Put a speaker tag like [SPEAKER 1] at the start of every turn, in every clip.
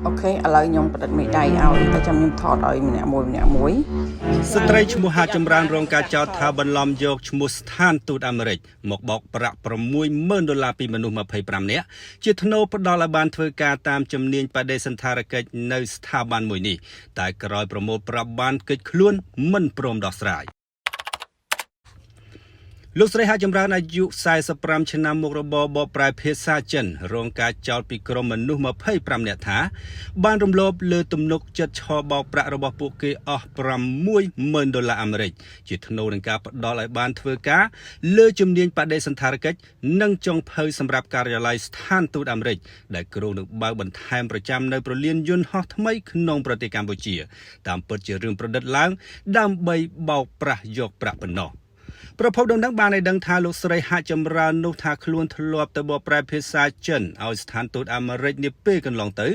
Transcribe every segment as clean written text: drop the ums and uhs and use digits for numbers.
[SPEAKER 1] អូខេឥឡូវខ្ញុំបដិមេដៃឲ្យតែចាំខ្ញុំថតឲ្យម្នាក់មួយ
[SPEAKER 2] ស្ត្រីឈ្មោះហាចម្រើនរងការចោទថាបន្លំយកឈ្មោះស្ថានទូតអាមេរិកមកបោកប្រាក់$60,000ពីមនុស្ស25នាក់ជាថ្នូរផ្ដាល់ឲ្យបានធ្វើការតាមជំនាញបដិសណ្ឋារកិច្ចនៅស្ថាប័នមួយនេះតែក្រោយប្រមូលប្រាប់បានកិច្ចខ្លួនមិនព្រមដោះស្រាយលោកស្រីហាចម្រើនអាយុ45ឆ្នាំមុខរបរបកប្រែភាសាចិនរងការចោទពីក្រុមមនុស្ស25នាក់ថាបានរំលោភលើទំនុកចិត្តឆបោកប្រាក់របស់ពួកគេអស់$60,000អាមេរិកជាថ្នូរនឹងការផ្ដល់ឲ្យបានធ្វើការលើជំនាញបដិសណ្ឋារកិច្ចនិងចុងភៅសម្រាប់ការិយាល័យស្ថានទូតអាមេរិកដែលគ្រោងនឹងបើកបន្ថែមប្រចាំនៅប្រលានយន្តហោះថ្មីក្នុងប្រទេសកម្ពុជាតាមពិតជារឿងប្រឌិតឡើងដើម្បីបោកប្រាស់យកប្រាក់ប៉ុណ្ណោះប្រពន្ធដំណឹងបានឲ្យដឹងថាលោកស្រីហាចម្រើននោះថាខ្លួនធ្លាប់ទៅបកប្រែភាសាចិនឲ្យស្ថានទូតអាមេរិកនាពេលកន្លងទៅ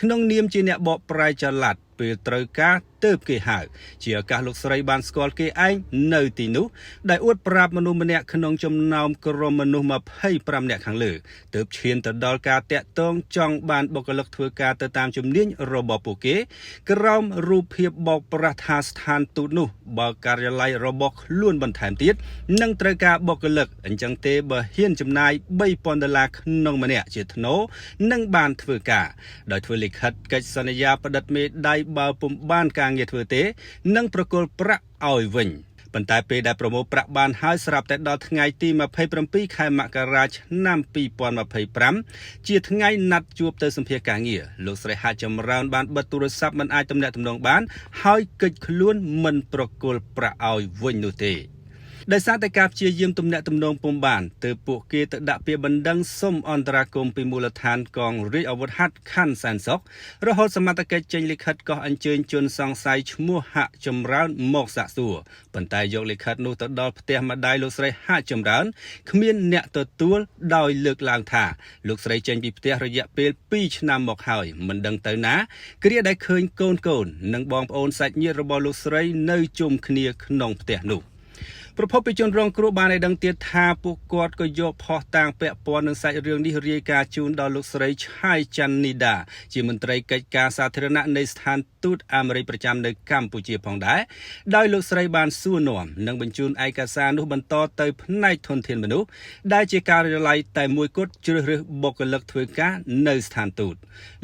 [SPEAKER 2] ក្នុងនាមជាអ្នកបកប្រែចល័តពេលត្រូវការទើបគេហៅជាឱកាសលោកស្រីបានស្គាល់គេឯងនៅទីនោះដែលអួតប្រាប់មនុស្សម្នាក់ក្នុងចំណោមក្រុមមនុស្ស25នាក់ខាងលើទើបឈានទៅដល់ការតាក់ទងចង់បានបុគ្គលិកធ្វើការទៅតាមជំនាញរបស់ពួកគេក្រោមរូបភាពបោកប្រាស់ថាស្ថានទូតនោះបើការិយាល័យរបស់ខ្លួនបន្ថែមទៀតនឹងត្រូវការបុគ្គលិកអញ្ចឹងទេបើហ៊ានចំណាយ$3,000ក្នុងម្នាក់ជាថ្នូរនឹងបានធ្វើការដោយធ្វើលិខិតកិច្ចសន្យាផ្តិតមេដៃបើពុំបានការងារធ្វើទេនឹងប្រគល់ប្រាក់ឲ្យវិញប៉ុន្តែពេលដែលប្រមូលប្រាក់បានហើយស្រាប់តែដល់ថ្ងៃទី27ខែមករាឆ្នាំ2025ជាថ្ងៃណាត់ជួបទៅសម្ភារការងារលោកស្រីហាចម្រើនបានបិទទូរស័ព្ទមិនអាចទំនាក់ទំនងបានហើយកិច្ចខ្លួនមិនប្រគល់ប្រាក់ឲ្យវិញនោះទេដោយសារតែការព្យាយាមទំនាក់ទំនងពុំបានទើបពួកគេទៅដាក់ពាក្យបណ្ដឹងសុំអន្តរាគមន៍ពីមូលដ្ឋានកងរាជអាវុធហត្ថខណ្ឌសែនសុខរហូតសមត្ថកិច្ចចេញលិខិតកោះអញ្ជើញជនសង្ស័យឈ្មោះហាក់ចម្រើនមកសាកសួរប៉ុន្តែយកលិខិតនោះទៅដល់ផ្ទះម្ដាយលោកស្រីហាក់ចម្រើនគ្មានអ្នកទទួលដោយលើកឡើងថាលោកស្រីចេញពីផ្ទះរយៈពេល2ឆ្នាំមកហើយមិនដឹងទៅណាគ្រាដែលឃើញកូននិងបងប្អូនសាច់ញាតិរបស់លោកស្រីនៅជុំគ្នាក្នុងផ្ទះនោះប្រពន្ធជនរងគ្រោះបានឲ្យដឹងទៀតថាពួកគាត់ក៏យកផុសតាងពាក់ព័ន្ធនឹងសាច់រឿងនេះរាយការណ៍ជូនដល់លោកស្រីឆាយច័ន្ទនីដាជាមន្ត្រីកិច្ចការសាធារណៈនៃស្ថានទូតអាមេរិកប្រចាំនៅកម្ពុជាផងដែរដោយលោកស្រីបានសួរនាំនិងបញ្ជូនឯកសារនោះបន្តទៅផ្នែកធនធានមនុស្សដែលជាការិយាល័យតែមួយគត់ជ្រើសរើសបុគ្គលិកធ្វើការនៅស្ថានទូត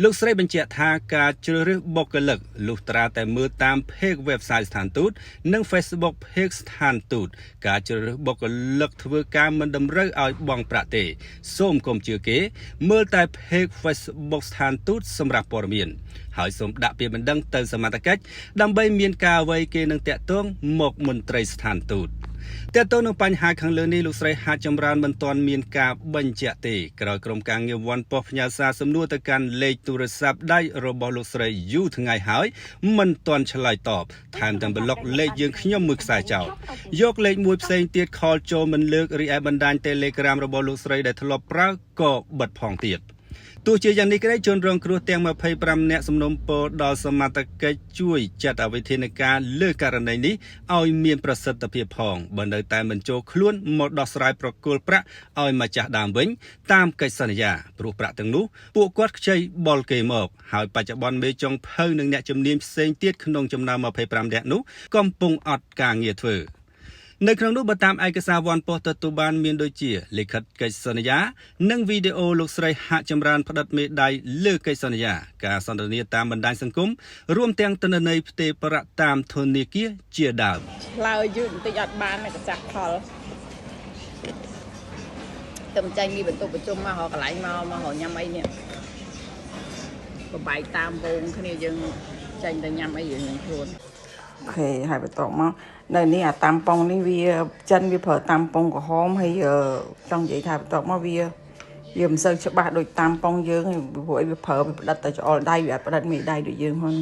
[SPEAKER 2] លោកស្រីបញ្ជាក់ថាការជ្រើសរើសបុគ្គលិកលុះត្រាតែមើលតាម page website ស្ថានទូតនិង Facebook page ស្ថានទូតការជ្រើសរើសបុគ្គលិកធ្វើការមិនតម្រូវឲ្យបង់ប្រាក់ទេសូមកុំជឿគេមើលតែ page Facebook ស្ថានទូតសម្រាប់ព័ត៌មានហើយសូមដាក់ពាក្យបណ្ដឹងទៅសមត្ថកិច្ចដើម្បីមានការអ្វីគេនឹងតាក់ទងមកមន្ត្រីស្ថានទូតទាក់ទងនឹងបញ្ហាខាងលើនេះលោកស្រីហាចម្រើនមិនទាន់មានការបញ្ជាក់ទេក្រោយក្រុមការងារវ៉ាន់ប៉ុសផ្ញើសារសំណួរទៅកាន់លេខទូរស័ព្ទដៃរបស់លោកស្រីយូរថ្ងៃហើយមិនទាន់ឆ្លើយតបថែមទាំងប្លុកលេខយើងខ្ញុំមួយខ្សែចោលយកលេខមួយផ្សេងទៀតខលចូលមិនលើករីឯបណ្ដាញ Telegram របស់លោកស្រីដែលធ្លាប់ប្រើក៏បិទផងទៀតទោះជាយ៉ាងនេះក្តីជនរងគ្រោះទាំង25នាក់សំណូមពរដល់សមត្ថកិច្ចជួយចាត់អវិធានការលើករណីនេះឲ្យមានប្រសិទ្ធភាពផងបើនៅតែមិនចូលខ្លួនមកដោះស្រាយប្រគល់ប្រាក់ឲ្យម្ចាស់ដើមវិញតាមកិច្ចសន្យាព្រោះប្រាក់ទាំងនោះពួកគាត់ខ្ចីបលគេមកហើយបច្ចុប្បន្នមេចុងភៅនិងអ្នកជំនាញផ្សេងទៀតក្នុងចំណោម25នាក់នោះកំពុងអត់ការងារធ្វើនៅក្នុងនោះបើតាមឯកសារវ៉ាន់ប៉ុសទទួលបានមានដូចជាលិខិតកិច្ចសន្យានិងវីដេអូលោកស្រីហាក់ចម្រើនផ្តិតមេដៃលើកិច្ចសន្យាការសន្ទនាតាមបណ្ដាញសង្គមរួមទាំងទិន្នន័យផ្ទេរប្រាក់តាមធនាគារជាដើម
[SPEAKER 1] ឆ្លើយយឺតបន្តិចអត់បានតែចាក់ផលតែមិនចាញ់មានបន្ទប់ប្រជុំមករកកន្លែងមករញ៉ាំអីនេះបបាយតាមវងគ្នាយើងចាញ់ទៅញ៉ាំអីយើងខ្លួនអូខេហើយបន្ទាប់មកនៅនេះអាតាមប៉ុងនេះវាចិនវាប្រើតាមប៉ុងក្រហមហើយចង់និយាយថាបន្ទាប់មកវាមិនសូវច្បាស់ដូចតាមប៉ុងយើងព្រោះវាប្រើវាផ្ដិតតែច្អល់ដៃវាអត់ផ្ដិតមេដៃដូចយើងហ្នឹង